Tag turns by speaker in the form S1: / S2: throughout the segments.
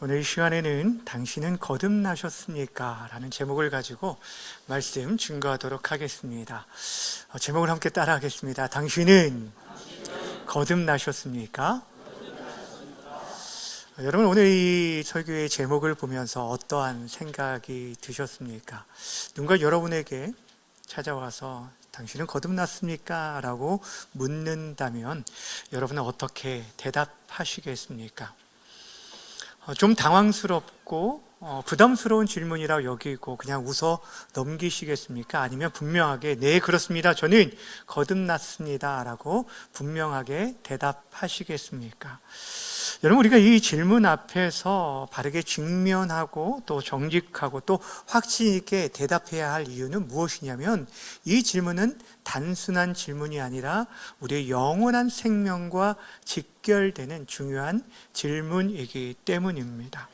S1: 오늘 이 시간에는 당신은 거듭나셨습니까? 라는 제목을 가지고 말씀 증거하도록 하겠습니다. 제목을 함께 따라 하겠습니다. 당신은 거듭나셨습니까? 여러분, 오늘 이 설교의 제목을 보면서 어떠한 생각이 드셨습니까? 누군가 여러분에게 찾아와서 당신은 거듭났습니까? 라고 묻는다면 여러분은 어떻게 대답하시겠습니까? 좀 당황스럽고 부담스러운 질문이라고 여기고 그냥 웃어 넘기시겠습니까? 아니면 분명하게 네, 그렇습니다, 저는 거듭났습니다 라고 분명하게 대답하시겠습니까? 여러분, 우리가 이 질문 앞에서 바르게 직면하고 또 정직하고 또 확신 있게 대답해야 할 이유는 무엇이냐면, 이 질문은 단순한 질문이 아니라 우리의 영원한 생명과 직결되는 중요한 질문이기 때문입니다.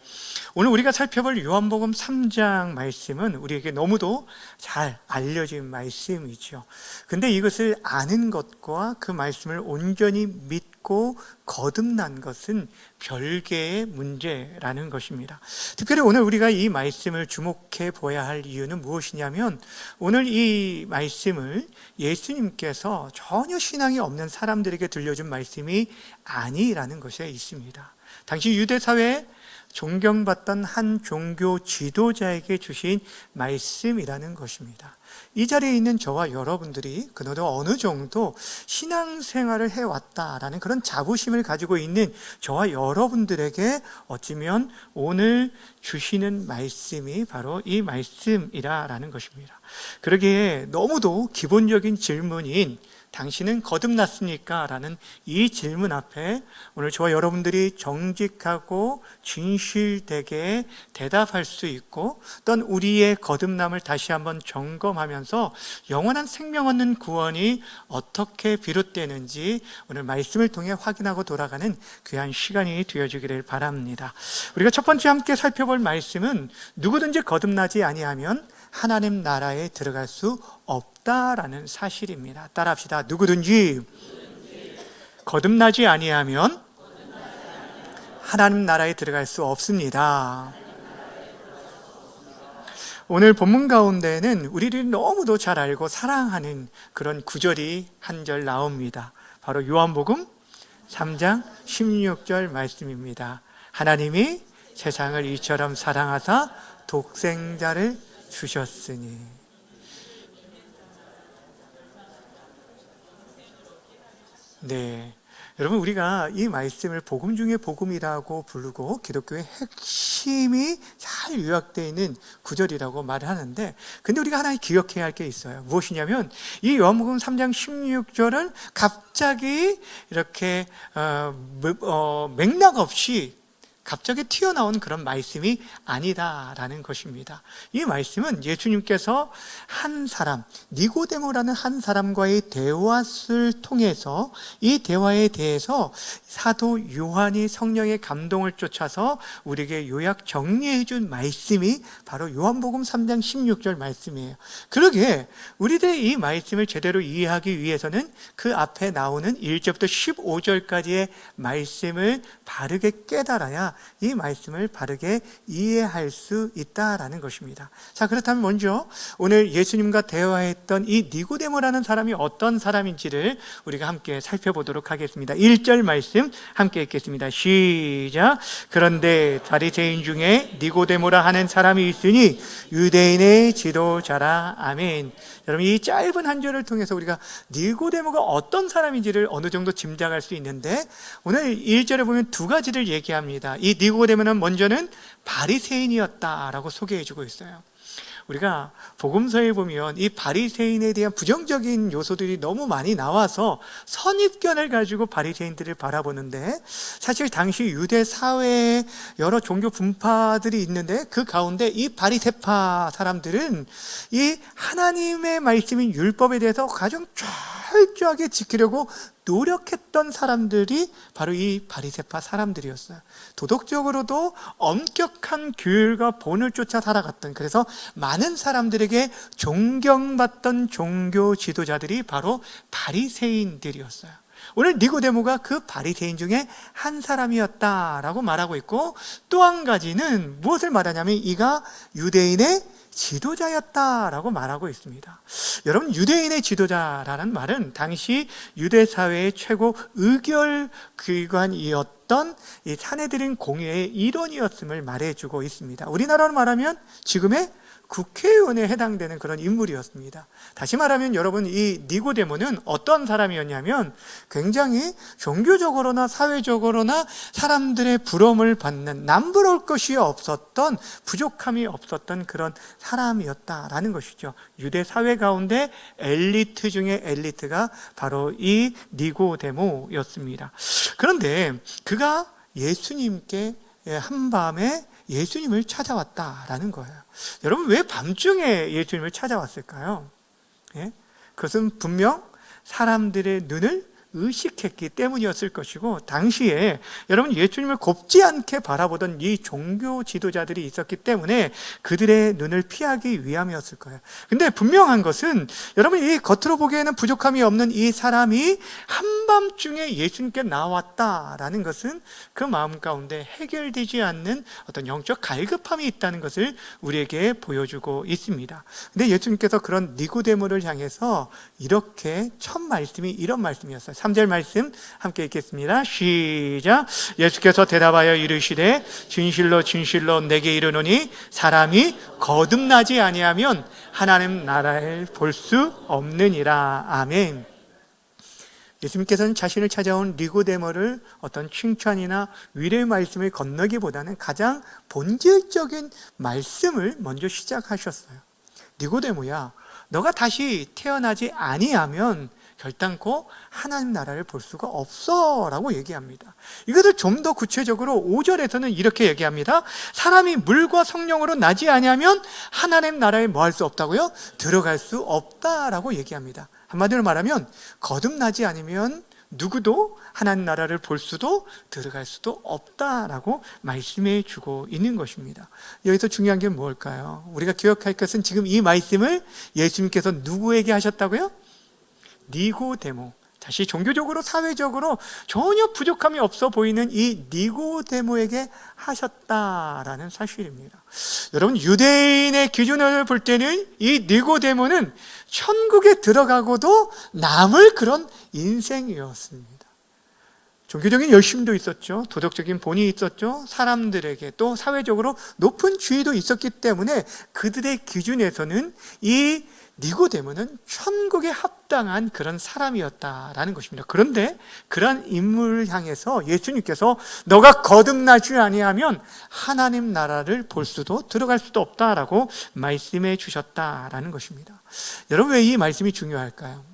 S1: 오늘 우리가 살펴볼 요한복음 3장 말씀은 우리에게 너무도 잘 알려진 말씀이죠. 근데 이것을 아는 것과 그 말씀을 온전히 믿고 거듭난 것은 별개의 문제라는 것입니다. 특별히 오늘 우리가 이 말씀을 주목해 보아야 할 이유는 무엇이냐면, 오늘 이 말씀을 예수님께서 전혀 신앙이 없는 사람들에게 들려준 말씀이 아니라는 것에 있습니다. 당시 유대사회에 존경받던 한 종교 지도자에게 주신 말씀이라는 것입니다. 이 자리에 있는 저와 여러분들이 그래도 어느 정도 신앙생활을 해왔다라는 그런 자부심을 가지고 있는 저와 여러분들에게 어쩌면 오늘 주시는 말씀이 바로 이 말씀이라는 것입니다. 그러기에 너무도 기본적인 질문인 당신은 거듭났습니까? 라는 이 질문 앞에 오늘 저와 여러분들이 정직하고 진실되게 대답할 수 있고, 또한 우리의 거듭남을 다시 한번 점검하면서 영원한 생명 얻는 구원이 어떻게 비롯되는지 오늘 말씀을 통해 확인하고 돌아가는 귀한 시간이 되어주기를 바랍니다. 우리가 첫 번째 함께 살펴볼 말씀은 누구든지 거듭나지 아니하면 하나님 나라에 들어갈 수 없다라는 사실입니다. 따라합시다. 누구든지 거듭나지 아니하면 하나님 나라에 들어갈 수 없습니다. 오늘 본문 가운데는 우리들이 너무도 잘 알고 사랑하는 그런 구절이 한 절 나옵니다. 바로 요한복음 3장 16절 말씀입니다. 하나님이 세상을 이처럼 사랑하사 독생자를 주셨으니. 네, 여러분, 우리가 이 말씀을 복음 중에 복음이라고 부르고 기독교의 핵심이 잘 요약되어 있는 구절이라고 말을 하는데, 근데 우리가 하나 기억해야 할 게 있어요. 무엇이냐면 이 요한복음 3장 16절은 갑자기 이렇게 맥락 없이 갑자기 튀어나온 그런 말씀이 아니다라는 것입니다. 이 말씀은 예수님께서 한 사람, 니고데모라는 한 사람과의 대화를 통해서 이 대화에 대해서 사도 요한이 성령의 감동을 쫓아서 우리에게 요약 정리해 준 말씀이 바로 요한복음 3장 16절 말씀이에요. 그러기에 우리들이 이 말씀을 제대로 이해하기 위해서는 그 앞에 나오는 1절부터 15절까지의 말씀을 바르게 깨달아야 이 말씀을 바르게 이해할 수 있다라는 것입니다. 자, 그렇다면 먼저 오늘 예수님과 대화했던 이 니고데모라는 사람이 어떤 사람인지를 우리가 함께 살펴보도록 하겠습니다. 1절 말씀 함께 읽겠습니다. 시작. 그런데 바리새인 중에 니고데모라 하는 사람이 있으니 유대인의 지도자라. 아멘. 여러분, 이 짧은 한 절을 통해서 우리가 니고데모가 어떤 사람인지를 어느 정도 짐작할 수 있는데, 오늘 1절에 보면 두 가지를 얘기합니다. 이 니고데모는 먼저는 바리새인이었다라고 소개해주고 있어요. 우리가 복음서에 보면 이 바리새인에 대한 부정적인 요소들이 너무 많이 나와서 선입견을 가지고 바리새인들을 바라보는데, 사실 당시 유대 사회에 여러 종교 분파들이 있는데 그 가운데 이 바리새파 사람들은 이 하나님의 말씀인 율법에 대해서 가장 철저하게 지키려고 노력했던 사람들이 바로 이 바리새파 사람들이었어요. 도덕적으로도 엄격한 규율과 본을 쫓아 살아갔던, 그래서 많은 사람들에게 존경받던 종교 지도자들이 바로 바리새인들이었어요. 오늘 니고데모가 그 바리새인 중에 한 사람이었다라고 말하고 있고, 또 한 가지는 무엇을 말하냐면 이가 유대인의 지도자였다라고 말하고 있습니다. 여러분, 유대인의 지도자라는 말은 당시 유대 사회의 최고 의결기관이었던 이 산헤드린 공회의 일원이었음을 말해주고 있습니다. 우리나라로 말하면 지금의 국회의원에 해당되는 그런 인물이었습니다. 다시 말하면 여러분, 이 니고데모는 어떤 사람이었냐면 굉장히 종교적으로나 사회적으로나 사람들의 부러움을 받는, 남부러울 것이 없었던, 부족함이 없었던 그런 사람이었다라는 것이죠. 유대 사회 가운데 엘리트 중에 엘리트가 바로 이 니고데모였습니다. 그런데 그가 예수님께 한밤에 예수님을 찾아왔다라는 거예요. 여러분, 왜 밤중에 예수님을 찾아왔을까요? 예? 그것은 분명 사람들의 눈을 의식했기 때문이었을 것이고, 당시에 여러분 예수님을 곱지 않게 바라보던 이 종교 지도자들이 있었기 때문에 그들의 눈을 피하기 위함이었을 거예요. 근데 분명한 것은 여러분, 이 겉으로 보기에는 부족함이 없는 이 사람이 한밤중에 예수님께 나왔다라는 것은 그 마음 가운데 해결되지 않는 어떤 영적 갈급함이 있다는 것을 우리에게 보여주고 있습니다. 근데 예수님께서 그런 니고데모를 향해서 이렇게 첫 말씀이 이런 말씀이었어요. 3절 말씀 함께 읽겠습니다. 시작. 예수께서 대답하여 이르시되 진실로 진실로 내게 이르노니 사람이 거듭나지 아니하면 하나님 나라를 볼 수 없느니라. 아멘. 예수님께서는 자신을 찾아온 니고데모를 어떤 칭찬이나 위로의 말씀을 건너기보다는 가장 본질적인 말씀을 먼저 시작하셨어요. 니고데모야, 너가 다시 태어나지 아니하면 결단코 하나님 나라를 볼 수가 없어 라고 얘기합니다. 이것을 좀 더 구체적으로 5절에서는 이렇게 얘기합니다. 사람이 물과 성령으로 나지 아니하면 하나님 나라에 뭐 할 수 없다고요? 들어갈 수 없다라고 얘기합니다. 한마디로 말하면 거듭나지 않으면 누구도 하나님 나라를 볼 수도 들어갈 수도 없다라고 말씀해 주고 있는 것입니다. 여기서 중요한 게 뭘까요? 우리가 기억할 것은 지금 이 말씀을 예수님께서 누구에게 하셨다고요? 니고데모, 다시 종교적으로 사회적으로 전혀 부족함이 없어 보이는 이 니고데모에게 하셨다라는 사실입니다. 여러분, 유대인의 기준을 볼 때는 이 니고데모는 천국에 들어가고도 남을 그런 인생이었습니다. 종교적인 열심도 있었죠. 도덕적인 본이 있었죠. 사람들에게 또 사회적으로 높은 지위도 있었기 때문에 그들의 기준에서는 이 니고데모는 천국에 합당한 그런 사람이었다라는 것입니다. 그런데 그러한 인물을 향해서 예수님께서 너가 거듭나지 아니하면 하나님 나라를 볼 수도 들어갈 수도 없다라고 말씀해 주셨다라는 것입니다. 여러분, 왜 이 말씀이 중요할까요?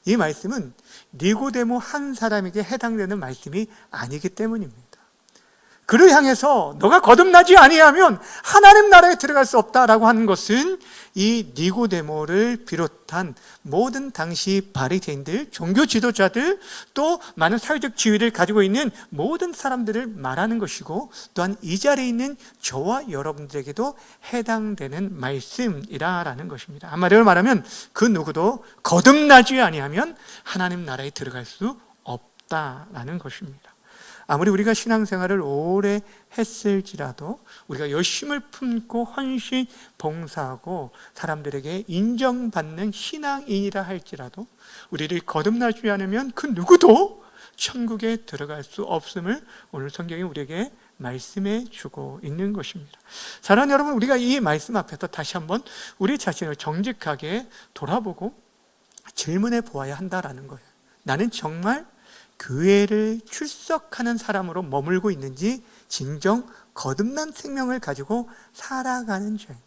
S1: 이 말씀은 니고데모 한 사람에게 해당되는 말씀이 아니기 때문입니다. 그를 향해서 너가 거듭나지 아니하면 하나님 나라에 들어갈 수 없다라고 하는 것은 이 니고데모를 비롯한 모든 당시 바리새인들, 종교 지도자들, 또 많은 사회적 지위를 가지고 있는 모든 사람들을 말하는 것이고, 또한 이 자리에 있는 저와 여러분들에게도 해당되는 말씀이라는 것입니다. 한마디로 말하면 그 누구도 거듭나지 아니하면 하나님 나라에 들어갈 수 없다라는 것입니다. 아무리 우리가 신앙생활을 오래 했을지라도, 우리가 열심을 품고 헌신 봉사하고 사람들에게 인정받는 신앙인이라 할지라도 우리를 거듭나지 않으면 그 누구도 천국에 들어갈 수 없음을 오늘 성경이 우리에게 말씀해 주고 있는 것입니다. 사랑하는 여러분, 우리가 이 말씀 앞에서 다시 한번 우리 자신을 정직하게 돌아보고 질문해 보아야 한다라는 거예요. 나는 정말 교회를 출석하는 사람으로 머물고 있는지, 진정 거듭난 생명을 가지고 살아가는 자인지,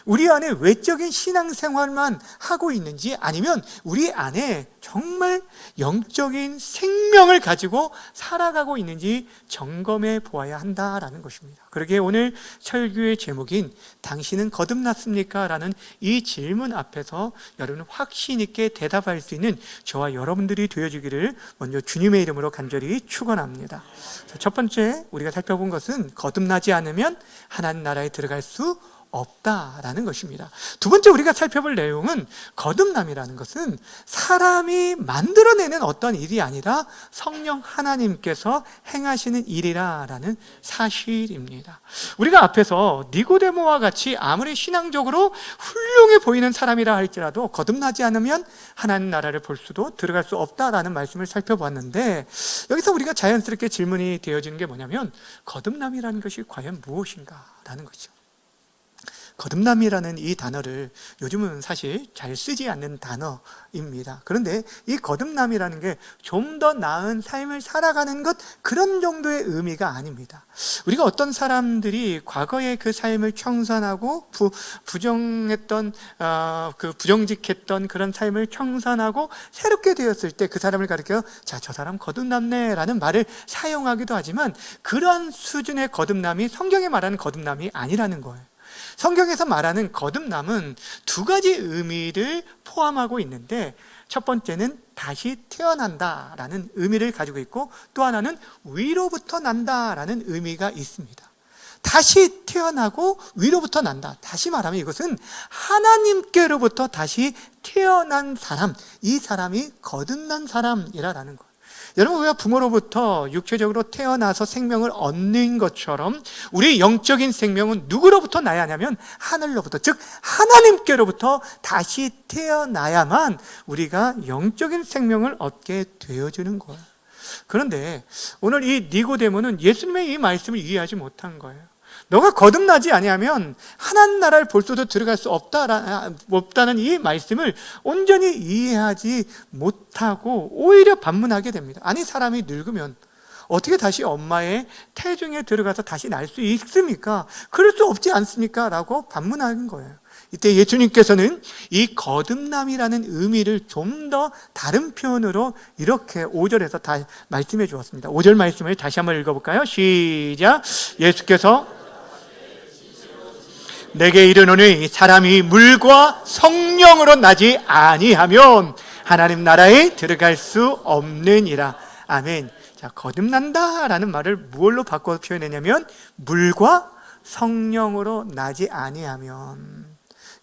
S1: 우리 안에 외적인 신앙생활만 하고 있는지, 아니면 우리 안에 정말 영적인 생명을 가지고 살아가고 있는지 점검해 보아야 한다라는 것입니다. 그러기에 오늘 설교의 제목인 당신은 거듭났습니까? 라는 이 질문 앞에서 여러분 확신 있게 대답할 수 있는 저와 여러분들이 되어주기를 먼저 주님의 이름으로 간절히 축원합니다. 첫 번째 우리가 살펴본 것은 거듭나지 않으면 하나님 나라에 들어갈 수 없다라는 것입니다. 두 번째 우리가 살펴볼 내용은 거듭남이라는 것은 사람이 만들어내는 어떤 일이 아니라 성령 하나님께서 행하시는 일이라는 사실입니다. 우리가 앞에서 니고데모와 같이 아무리 신앙적으로 훌륭해 보이는 사람이라 할지라도 거듭나지 않으면 하나님 나라를 볼 수도 들어갈 수 없다라는 말씀을 살펴보았는데, 여기서 우리가 자연스럽게 질문이 되어지는 게 뭐냐면 거듭남이라는 것이 과연 무엇인가 라는 거죠. 거듭남이라는 이 단어를 요즘은 사실 잘 쓰지 않는 단어입니다. 그런데 이 거듭남이라는 게 좀 더 나은 삶을 살아가는 것, 그런 정도의 의미가 아닙니다. 우리가 어떤 사람들이 과거의 그 삶을 청산하고 부정했던 그 부정직했던 그런 삶을 청산하고 새롭게 되었을 때 그 사람을 가리켜 자, 저 사람 거듭났네 라는 말을 사용하기도 하지만, 그런 수준의 거듭남이 성경에 말하는 거듭남이 아니라는 거예요. 성경에서 말하는 거듭남은 두 가지 의미를 포함하고 있는데, 첫 번째는 다시 태어난다라는 의미를 가지고 있고, 또 하나는 위로부터 난다라는 의미가 있습니다. 다시 태어나고 위로부터 난다. 다시 말하면 이것은 하나님께로부터 다시 태어난 사람, 이 사람이 거듭난 사람이라는 거예요. 여러분, 우리가 부모로부터 육체적으로 태어나서 생명을 얻는 것처럼 우리 영적인 생명은 누구로부터 나야 하냐면 하늘로부터, 즉 하나님께로부터 다시 태어나야만 우리가 영적인 생명을 얻게 되어지는 거예요. 그런데 오늘 이 니고데모는 예수님의 이 말씀을 이해하지 못한 거예요. 너가 거듭나지 아니하면 하나님 나라를 볼 수도 들어갈 수 없다는 이 말씀을 온전히 이해하지 못하고 오히려 반문하게 됩니다. 아니, 사람이 늙으면 어떻게 다시 엄마의 태중에 들어가서 다시 날 수 있습니까? 그럴 수 없지 않습니까? 라고 반문하는 거예요. 이때 예수님께서는 이 거듭남이라는 의미를 좀 더 다른 표현으로 이렇게 5절에서 다 말씀해 주었습니다. 5절 말씀을 다시 한번 읽어볼까요? 시작. 예수께서 내게 이르노니 사람이 물과 성령으로 나지 아니하면 하나님 나라에 들어갈 수 없느니라. 아멘. 자, 거듭난다라는 말을 무엇로 바꿔 표현했냐면 물과 성령으로 나지 아니하면.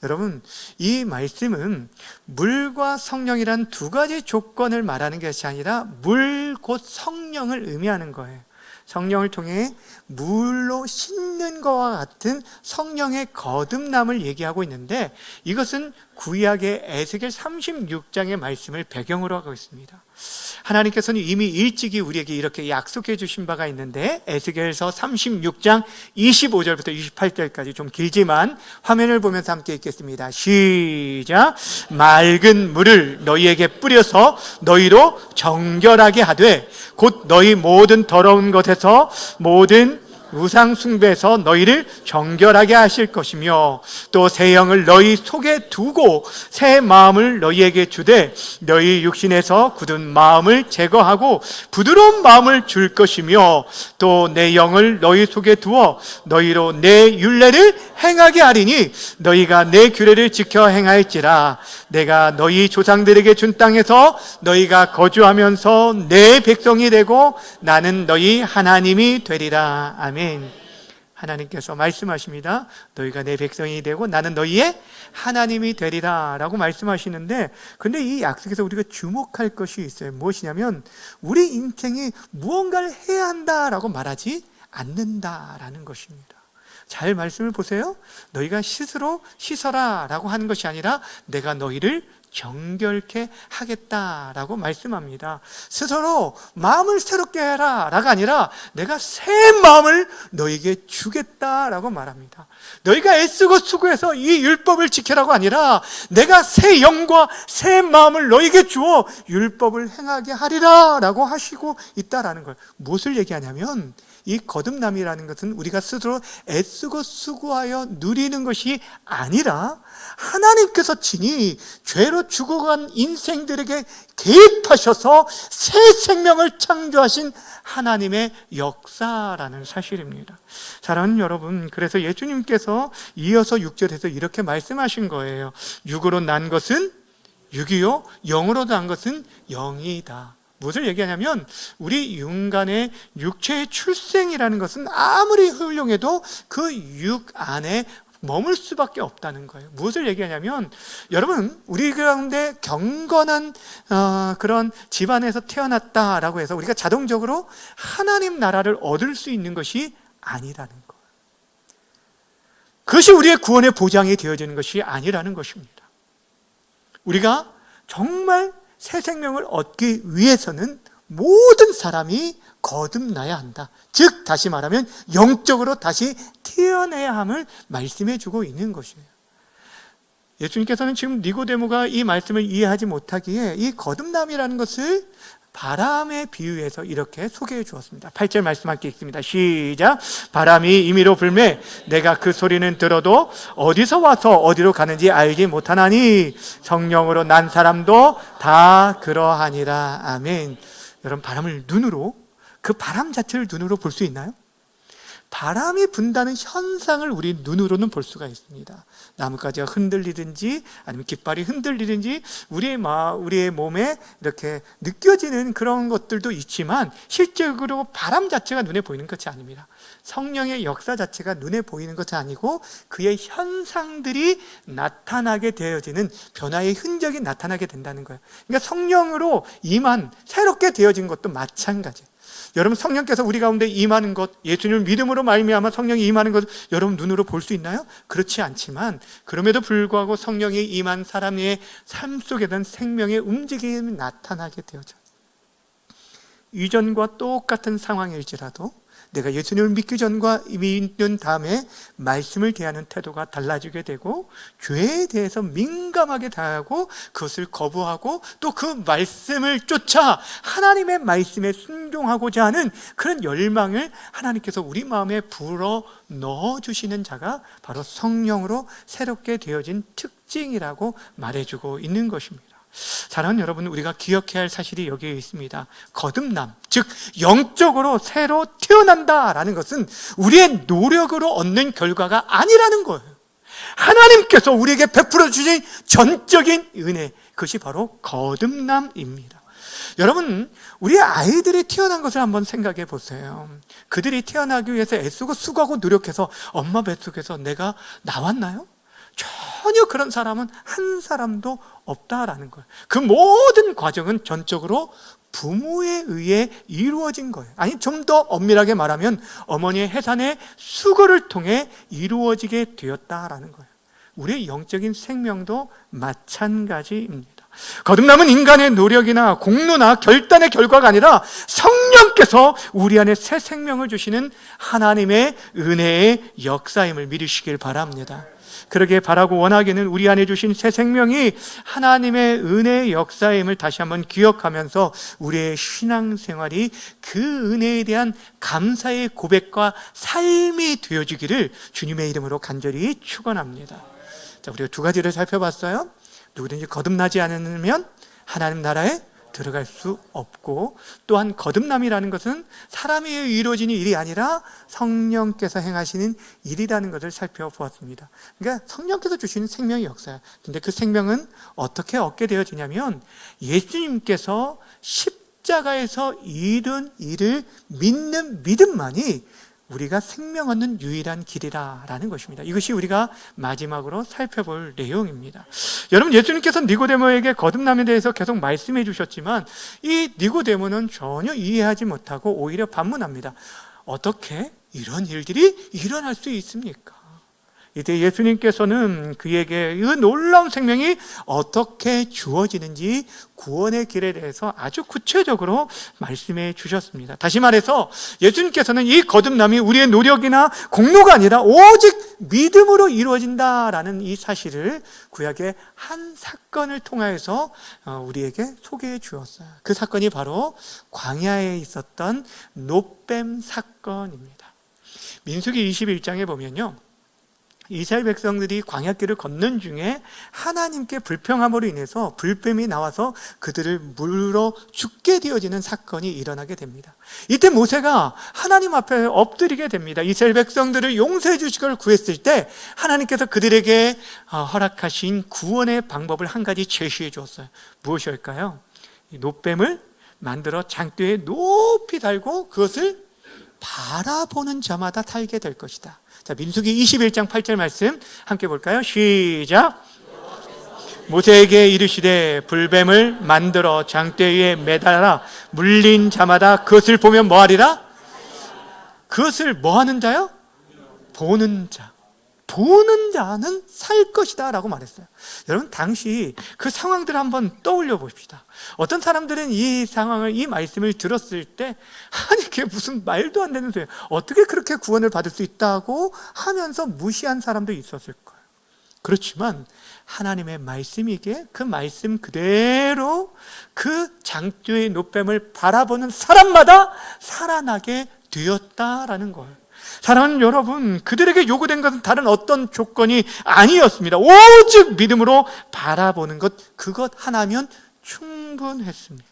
S1: 여러분, 이 말씀은 물과 성령이란 두 가지 조건을 말하는 것이 아니라 물 곧 성령을 의미하는 거예요. 성령을 통해 물로 씻는 것과 같은 성령의 거듭남을 얘기하고 있는데, 이것은 구약의 에스겔 36장의 말씀을 배경으로 하고 있습니다. 하나님께서는 이미 일찍이 우리에게 이렇게 약속해 주신 바가 있는데, 에스겔서 36장 25절부터 28절까지 좀 길지만 화면을 보면서 함께 읽겠습니다. 시작. 맑은 물을 너희에게 뿌려서 너희로 정결하게 하되, 곧 너희 모든 더러운 것에서 모든 우상 숭배에서 너희를 정결하게 하실 것이며, 또 새 영을 너희 속에 두고 새 마음을 너희에게 주되 너희 육신에서 굳은 마음을 제거하고 부드러운 마음을 줄 것이며, 또 내 영을 너희 속에 두어 너희로 내 율례를 행하게 하리니 너희가 내 규례를 지켜 행할지라. 내가 너희 조상들에게 준 땅에서 너희가 거주하면서 내 백성이 되고 나는 너희 하나님이 되리라. 아멘. 하나님께서 말씀하십니다. 너희가 내 백성이 되고 나는 너희의 하나님이 되리라 라고 말씀하시는데, 근데 이 약속에서 우리가 주목할 것이 있어요. 무엇이냐면 우리 인생에 무언가를 해야 한다라고 말하지 않는다라는 것입니다. 잘 말씀을 보세요. 너희가 스스로 씻어라 라고 하는 것이 아니라 내가 너희를 정결케 하겠다라고 말씀합니다. 스스로 마음을 새롭게 해라 라가 아니라 내가 새 마음을 너에게 주겠다라고 말합니다. 너희가 애쓰고 수고해서 이 율법을 지키라고 아니라 내가 새 영과 새 마음을 너에게 주어 율법을 행하게 하리라 라고 하시고 있다라는 걸. 무엇을 얘기하냐면 이 거듭남이라는 것은 우리가 스스로 애쓰고 수고하여 누리는 것이 아니라 하나님께서 친히 죄로 죽어간 인생들에게 개입하셔서 새 생명을 창조하신 하나님의 역사라는 사실입니다. 사랑하는 여러분, 그래서 예수님께서 이어서 6절에서 이렇게 말씀하신 거예요. 육으로 난 것은 육이요, 영으로 난 것은 영이다. 무엇을 얘기하냐면 우리 인간의 육체의 출생이라는 것은 아무리 훌륭해도 그 육 안에 머물 수밖에 없다는 거예요. 무엇을 얘기하냐면, 여러분, 우리 가운데 경건한 그런 집안에서 태어났다라고 해서 우리가 자동적으로 하나님 나라를 얻을 수 있는 것이 아니라는 거예요. 그것이 우리의 구원의 보장이 되어지는 것이 아니라는 것입니다. 우리가 정말 새 생명을 얻기 위해서는 모든 사람이 거듭나야 한다. 즉 다시 말하면 영적으로 다시 태어나야 함을 말씀해 주고 있는 것이에요. 예수님께서는 지금 니고데모가 이 말씀을 이해하지 못하기에 이 거듭남이라는 것을 바람에 비유해서 이렇게 소개해 주었습니다. 8절 말씀 함께 읽습니다. 시작. 바람이 임의로 불매 내가 그 소리는 들어도 어디서 와서 어디로 가는지 알지 못하나니 성령으로 난 사람도 다 그러하니라. 아멘. 여러분, 바람을 눈으로, 그 바람 자체를 눈으로 볼 수 있나요? 바람이 분다는 현상을 우리 눈으로는 볼 수가 있습니다. 나뭇가지가 흔들리든지 아니면 깃발이 흔들리든지 우리의 몸에 이렇게 느껴지는 그런 것들도 있지만 실제로 바람 자체가 눈에 보이는 것이 아닙니다. 성령의 역사 자체가 눈에 보이는 것이 아니고 그의 현상들이 나타나게 되어지는 변화의 흔적이 나타나게 된다는 거예요. 그러니까 성령으로 새롭게 되어진 것도 마찬가지예요. 여러분, 성령께서 우리 가운데 임하는 것, 예수님을 믿음으로 말미암아 성령이 임하는 것 여러분 눈으로 볼 수 있나요? 그렇지 않지만 그럼에도 불구하고 성령이 임한 사람의 삶 속에는 생명의 움직임이 나타나게 되어져요. 이전과 똑같은 상황일지라도 내가 예수님을 믿기 전과 믿는 다음에 말씀을 대하는 태도가 달라지게 되고 죄에 대해서 민감하게 대하고 그것을 거부하고 또 그 말씀을 쫓아 하나님의 말씀에 순종하고자 하는 그런 열망을 하나님께서 우리 마음에 불어 넣어주시는 자가 바로 성령으로 새롭게 되어진 특징이라고 말해주고 있는 것입니다. 사랑하는 여러분, 우리가 기억해야 할 사실이 여기에 있습니다. 거듭남, 즉 영적으로 새로 태어난다라는 것은 우리의 노력으로 얻는 결과가 아니라는 거예요. 하나님께서 우리에게 베풀어 주신 전적인 은혜, 그것이 바로 거듭남입니다. 여러분, 우리 아이들이 태어난 것을 한번 생각해 보세요. 그들이 태어나기 위해서 애쓰고 수고하고 노력해서 엄마 뱃속에서 내가 나왔나요? 전혀 그런 사람은 한 사람도 없다라는 거예요. 그 모든 과정은 전적으로 부모에 의해 이루어진 거예요. 아니, 좀 더 엄밀하게 말하면 어머니의 해산의 수고를 통해 이루어지게 되었다라는 거예요. 우리의 영적인 생명도 마찬가지입니다. 거듭남은 인간의 노력이나 공로나 결단의 결과가 아니라 성령께서 우리 안에 새 생명을 주시는 하나님의 은혜의 역사임을 믿으시길 바랍니다. 그러게 바라고 원하기는 우리 안에 주신 새 생명이 하나님의 은혜의 역사임을 다시 한번 기억하면서 우리의 신앙생활이 그 은혜에 대한 감사의 고백과 삶이 되어지기를 주님의 이름으로 간절히 축원합니다. 자, 우리가 두 가지를 살펴봤어요. 누구든지 거듭나지 않으면 하나님 나라에 들어갈 수 없고, 또한 거듭남이라는 것은 사람에 의해 이루어지는 일이 아니라 성령께서 행하시는 일이라는 것을 살펴보았습니다. 그러니까 성령께서 주시는 생명의 역사예요. 근데 그 생명은 어떻게 얻게 되어지냐면 예수님께서 십자가에서 이룬 일을 믿는 믿음만이 우리가 생명 얻는 유일한 길이라는 것입니다. 이것이 우리가 마지막으로 살펴볼 내용입니다. 여러분, 예수님께서 니고데모에게 거듭남에 대해서 계속 말씀해 주셨지만 이 니고데모는 전혀 이해하지 못하고 오히려 반문합니다. 어떻게 이런 일들이 일어날 수 있습니까? 이때 예수님께서는 그에게 이 놀라운 생명이 어떻게 주어지는지 구원의 길에 대해서 아주 구체적으로 말씀해 주셨습니다. 다시 말해서 예수님께서는 이 거듭남이 우리의 노력이나 공로가 아니라 오직 믿음으로 이루어진다라는 이 사실을 구약의 한 사건을 통해서 우리에게 소개해 주었어요. 그 사건이 바로 광야에 있었던 놋뱀 사건입니다. 민수기 21장에 보면요, 이스라엘 백성들이 광야길을 걷는 중에 하나님께 불평함으로 인해서 불뱀이 나와서 그들을 물어 죽게 되어지는 사건이 일어나게 됩니다. 이때 모세가 하나님 앞에 엎드리게 됩니다. 이스라엘 백성들을 용서해 주시기를 구했을 때 하나님께서 그들에게 허락하신 구원의 방법을 한 가지 제시해 주었어요. 무엇일까요? 이 놋뱀을 만들어 장대에 높이 달고 그것을 바라보는 자마다 살게 될 것이다. 자, 민수기 21장 8절 말씀 함께 볼까요? 시작. 모세에게 이르시되 불뱀을 만들어 장대 위에 매달아 물린 자마다 그것을 보면 뭐하리라? 그것을 뭐하는 자요? 보는 자. 보는 자는 살 것이다 라고 말했어요. 여러분, 당시 그 상황들을 한번 떠올려 봅시다. 어떤 사람들은 이 상황을, 이 말씀을 들었을 때 아니 그게 무슨 말도 안 되는 소리야, 어떻게 그렇게 구원을 받을 수 있다고 하면서 무시한 사람도 있었을 거예요. 그렇지만 하나님의 말씀이기에 그 말씀 그대로 그 장대의 노뱀을 바라보는 사람마다 살아나게 되었다라는 거예요. 사랑하는 여러분, 그들에게 요구된 것은 다른 어떤 조건이 아니었습니다. 오직 믿음으로 바라보는 것, 그것 하나면 충분했습니다.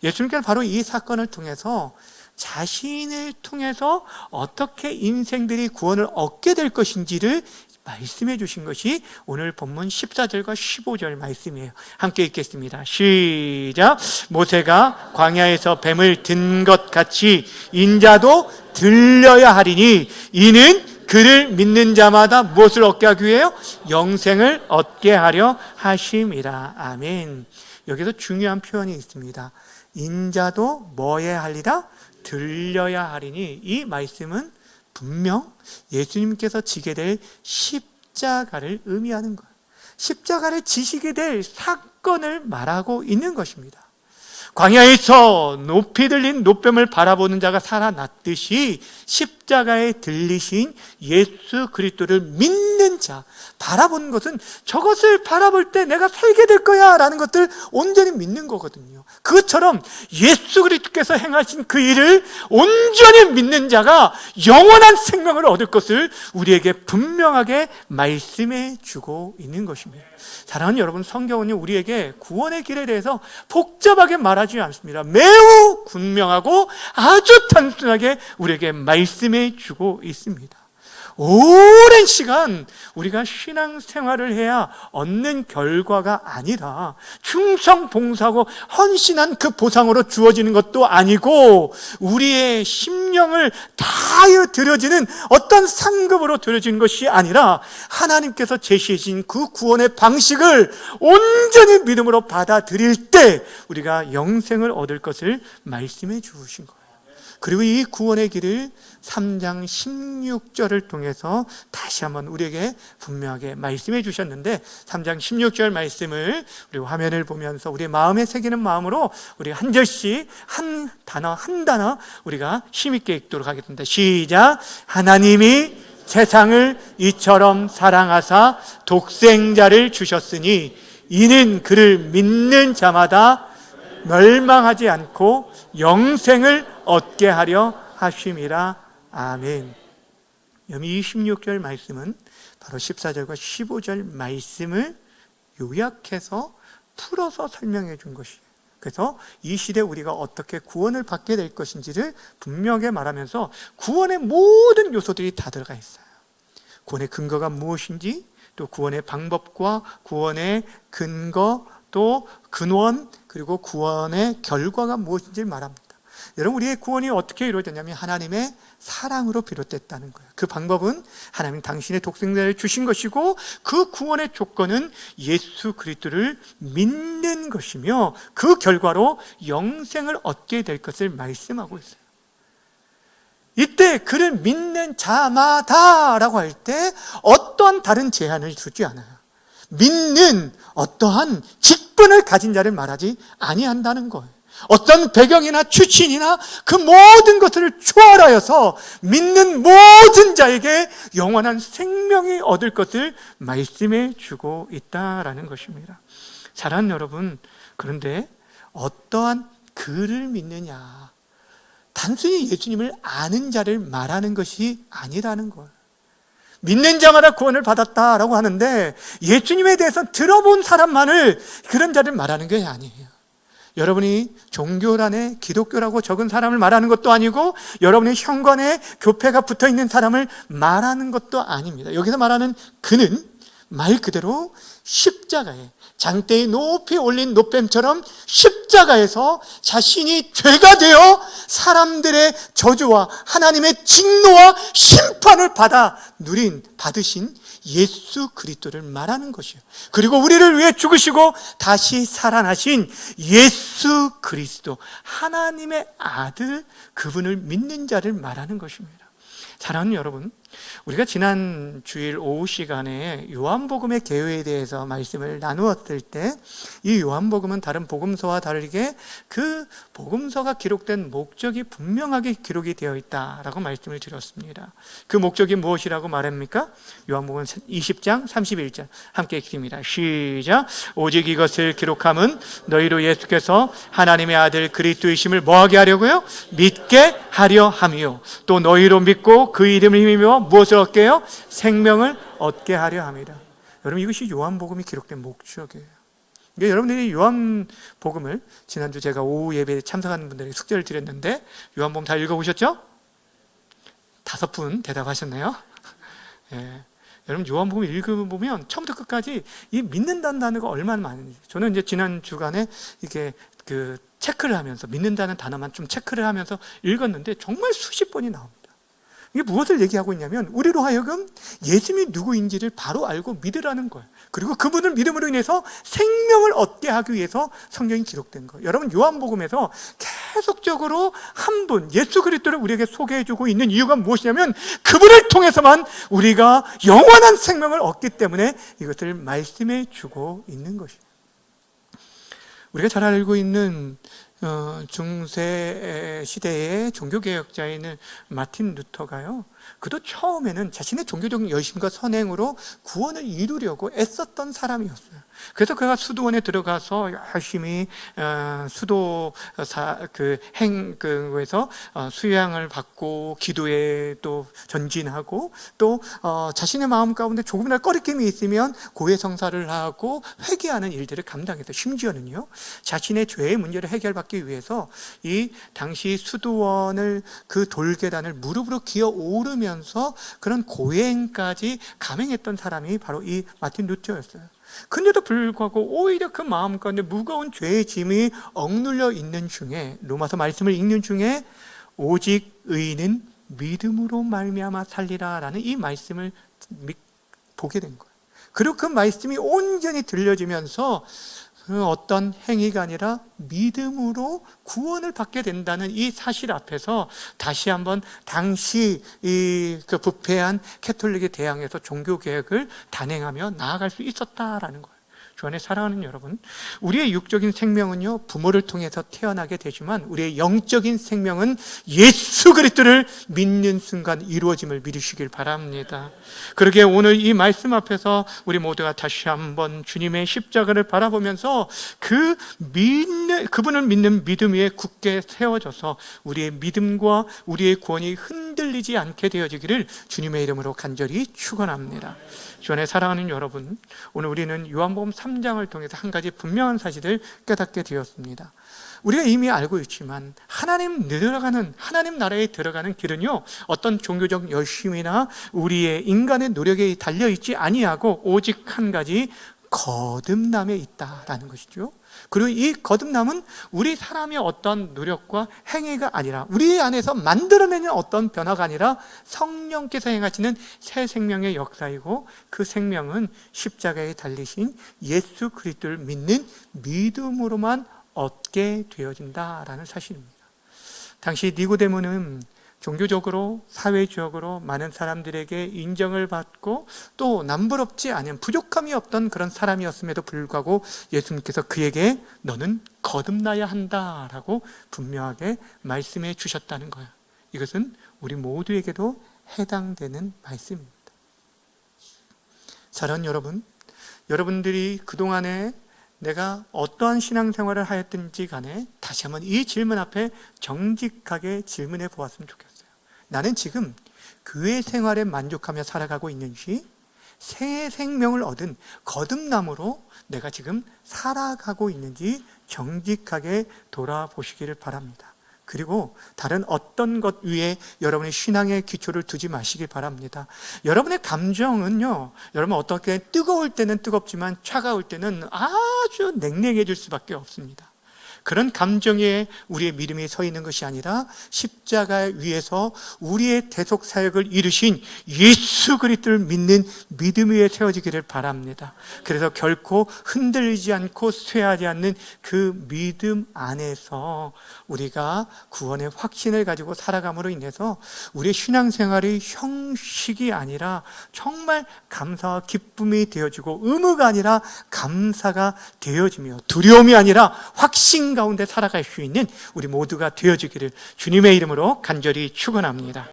S1: 예수님께서는 바로 이 사건을 통해서 자신을 통해서 어떻게 인생들이 구원을 얻게 될 것인지를 말씀해 주신 것이 오늘 본문 14절과 15절 말씀이에요. 함께 읽겠습니다. 시작. 모세가 광야에서 뱀을 든 것 같이 인자도 들려야 하리니 이는 그를 믿는 자마다 무엇을 얻게 하기 위해요? 영생을 얻게 하려 하심이라. 아멘. 여기서 중요한 표현이 있습니다. 인자도 뭐에 하리라? 들려야 하리니, 이 말씀은 분명 예수님께서 지게 될 십자가를 의미하는 거예요. 십자가를 지시게 될 사건을 말하고 있는 것입니다. 광야에서 높이 들린 노뱀을 바라보는 자가 살아났듯이 십자가에 들리신 예수 그리스도를 믿는 자, 바라보는 것은 저것을 바라볼 때 내가 살게 될 거야 라는 것들 온전히 믿는 거거든요. 그것처럼 예수 그리스도께서 행하신 그 일을 온전히 믿는 자가 영원한 생명을 얻을 것을 우리에게 분명하게 말씀해 주고 있는 것입니다. 사랑하는 여러분, 성경은 우리에게 구원의 길에 대해서 복잡하게 말하지 않습니다. 매우 분명하고 아주 단순하게 우리에게 말씀해 주고 있습니다. 오랜 시간 우리가 신앙생활을 해야 얻는 결과가 아니라 충성 봉사하고 헌신한 그 보상으로 주어지는 것도 아니고 우리의 심령을 다하여 드려지는 어떤 상급으로 드려지는 것이 아니라 하나님께서 제시하신 그 구원의 방식을 온전히 믿음으로 받아들일 때 우리가 영생을 얻을 것을 말씀해 주신 거예요. 그리고 이 구원의 길을 3장 16절을 통해서 다시 한번 우리에게 분명하게 말씀해 주셨는데, 3장 16절 말씀을 우리 화면을 보면서 우리 마음에 새기는 마음으로 우리 한 절씩 한 단어 한 단어 우리가 힘있게 읽도록 하겠습니다. 시작. 하나님이 세상을 이처럼 사랑하사 독생자를 주셨으니 이는 그를 믿는 자마다 멸망하지 않고 영생을 얻게 하려 하심이라. 아멘. 여기 26절 말씀은 바로 14절과 15절 말씀을 요약해서 풀어서 설명해 준 것이에요. 그래서 이 시대에 우리가 어떻게 구원을 받게 될 것인지를 분명하게 말하면서 구원의 모든 요소들이 다 들어가 있어요. 구원의 근거가 무엇인지, 또 구원의 방법과 구원의 근거, 또 근원, 그리고 구원의 결과가 무엇인지를 말합니다. 여러분, 우리의 구원이 어떻게 이루어졌냐면 하나님의 사랑으로 비롯됐다는 거예요. 그 방법은 하나님 당신의 독생자를 주신 것이고, 그 구원의 조건은 예수 그리스도를 믿는 것이며 그 결과로 영생을 얻게 될 것을 말씀하고 있어요. 이때 그를 믿는 자마다 라고 할 때 어떠한 다른 제한을 두지 않아요. 믿는 어떠한 직분을 가진 자를 말하지 아니한다는 거예요. 어떤 배경이나 출신이나 그 모든 것들을 초월하여서 믿는 모든 자에게 영원한 생명이 얻을 것을 말씀해 주고 있다라는 것입니다. 사랑하는 여러분, 그런데 어떠한 그를 믿느냐, 단순히 예수님을 아는 자를 말하는 것이 아니라는 거예요. 믿는 자마다 구원을 받았다라고 하는데 예수님에 대해서 들어본 사람만을, 그런 자를 말하는 게 아니에요. 여러분이 종교란에 기독교라고 적은 사람을 말하는 것도 아니고 여러분의 현관에 교패가 붙어있는 사람을 말하는 것도 아닙니다. 여기서 말하는 그는 말 그대로 십자가에, 장대에 높이 올린 노뱀처럼 십자가에서 자신이 죄가 되어 사람들의 저주와 하나님의 진노와 심판을 받으신 예수 그리스도를 말하는 것이에요. 그리고 우리를 위해 죽으시고 다시 살아나신 예수 그리스도, 하나님의 아들, 그분을 믿는 자를 말하는 것입니다. 사랑하는 여러분, 우리가 지난 주일 오후 시간에 요한복음의 개요에 대해서 말씀을 나누었을 때, 이 요한복음은 다른 복음서와 다르게 그 복음서가 기록된 목적이 분명하게 기록이 되어 있다라고 말씀을 드렸습니다. 그 목적이 무엇이라고 말합니까? 요한복음 20장 31절 함께 읽습니다. 시작. 오직 이것을 기록함은 너희로 예수께서 하나님의 아들 그리스도이심을 뭐하게 하려고요? 믿게 하려 함이요, 또 너희로 믿고 그 이름을 힘입어 무엇을 얻게 해요? 생명을 얻게 하려 함이라. 여러분, 이것이 요한복음이 기록된 목적이에요. 그러니까 여러분들이 요한복음을, 지난주 제가 오후 예배에 참석하는 분들에게 숙제를 드렸는데 요한복음 다 읽어보셨죠? 5분 대답하셨네요. 예. 여러분, 요한복음 읽어보면 처음부터 끝까지 이 믿는다는 단어가 얼마나 많은지, 저는 이제 지난 주간에 이게 체크를 하면서 믿는다는 단어만 좀 체크를 하면서 읽었는데 정말 수십 번이 나옵니다. 이게 무엇을 얘기하고 있냐면, 우리로 하여금 예수님이 누구인지를 바로 알고 믿으라는 거예요. 그리고 그분을 믿음으로 인해서 생명을 얻게 하기 위해서 성경이 기록된 거예요. 여러분, 요한복음에서 계속적으로 한 분, 예수 그리스도를 우리에게 소개해주고 있는 이유가 무엇이냐면, 그분을 통해서만 우리가 영원한 생명을 얻기 때문에 이것을 말씀해 주고 있는 것이에요. 우리가 잘 알고 있는 중세 시대의 종교개혁자인 마틴 루터가요, 그도 처음에는 자신의 종교적 열심과 선행으로 구원을 이루려고 애썼던 사람이었어요. 그래서 그가 수도원에 들어가서 열심히 수도에서 수양을 받고 기도에 또 전진하고, 또 자신의 마음 가운데 조금이라도 꺼리낌이 있으면 고해성사를 하고 회개하는 일들을 감당해서, 심지어는요 자신의 죄의 문제를 해결받기 위해서 이 당시 수도원을, 그 돌계단을 무릎으로 기어 오르면서 그런 고행까지 감행했던 사람이 바로 이 마틴 루터였어요. 근데도 불구하고 오히려 그 마음 가운데 무거운 죄의 짐이 억눌려 있는 중에, 로마서 말씀을 읽는 중에 오직 의인은 믿음으로 말미암아 살리라 라는 이 말씀을 보게 된 거예요. 그리고 그 말씀이 온전히 들려지면서 어떤 행위가 아니라 믿음으로 구원을 받게 된다는 이 사실 앞에서 다시 한번 당시 그 부패한 캐톨릭에 대항해서 종교개혁을 단행하며 나아갈 수 있었다라는 거예요. 주 안에 사랑하는 여러분, 우리의 육적인 생명은요 부모를 통해서 태어나게 되지만, 우리의 영적인 생명은 예수 그리스도를 믿는 순간 이루어짐을 믿으시길 바랍니다. 그러기에 오늘 이 말씀 앞에서 우리 모두가 다시 한번 주님의 십자가를 바라보면서 그분을 믿는 믿음 위에 굳게 세워져서 우리의 믿음과 우리의 구원이 흔들리지 않게 되어지기를 주님의 이름으로 간절히 축원합니다. 주 안에 사랑하는 여러분, 오늘 우리는 요한복음 3장을 통해서 한 가지 분명한 사실을 깨닫게 되었습니다. 우리가 이미 알고 있지만 하나님 나라에 들어가는 길은요 어떤 종교적 열심이나 우리의 인간의 노력에 달려있지 아니하고 오직 한 가지 거듭남에 있다라는 것이죠. 그리고 이 거듭남은 우리 사람의 어떤 노력과 행위가 아니라, 우리 안에서 만들어내는 어떤 변화가 아니라 성령께서 행하시는 새 생명의 역사이고, 그 생명은 십자가에 달리신 예수 그리스도를 믿는 믿음으로만 얻게 되어진다라는 사실입니다. 당시 니고데모는 종교적으로, 사회적으로 많은 사람들에게 인정을 받고 또 남부럽지 않은, 부족함이 없던 그런 사람이었음에도 불구하고 예수님께서 그에게 너는 거듭나야 한다라고 분명하게 말씀해 주셨다는 거예요. 이것은 우리 모두에게도 해당되는 말씀입니다. 사랑하는 여러분, 여러분들이 그동안에 내가 어떠한 신앙생활을 하였든지 간에 다시 한번 이 질문 앞에 정직하게 질문해 보았으면 좋겠어요. 나는 지금 교회 생활에 만족하며 살아가고 있는지, 새 생명을 얻은 거듭남으로 내가 지금 살아가고 있는지 정직하게 돌아보시기를 바랍니다. 그리고 다른 어떤 것 위에 여러분의 신앙의 기초를 두지 마시기 바랍니다. 여러분의 감정은요, 여러분 어떻게 뜨거울 때는 뜨겁지만 차가울 때는 아주 냉랭해질 수밖에 없습니다. 그런 감정에 우리의 믿음이 서 있는 것이 아니라 십자가 위에서 우리의 대속 사역을 이루신 예수 그리스도를 믿는 믿음 위에 세워지기를 바랍니다. 그래서 결코 흔들리지 않고 쇠하지 않는 그 믿음 안에서 우리가 구원의 확신을 가지고 살아감으로 인해서 우리의 신앙생활이 형식이 아니라 정말 감사와 기쁨이 되어지고 의무가 아니라 감사가 되어지며 두려움이 아니라 확신 가운데 살아갈 수 있는 우리 모두가 되어지기를 주님의 이름으로 간절히 축원합니다.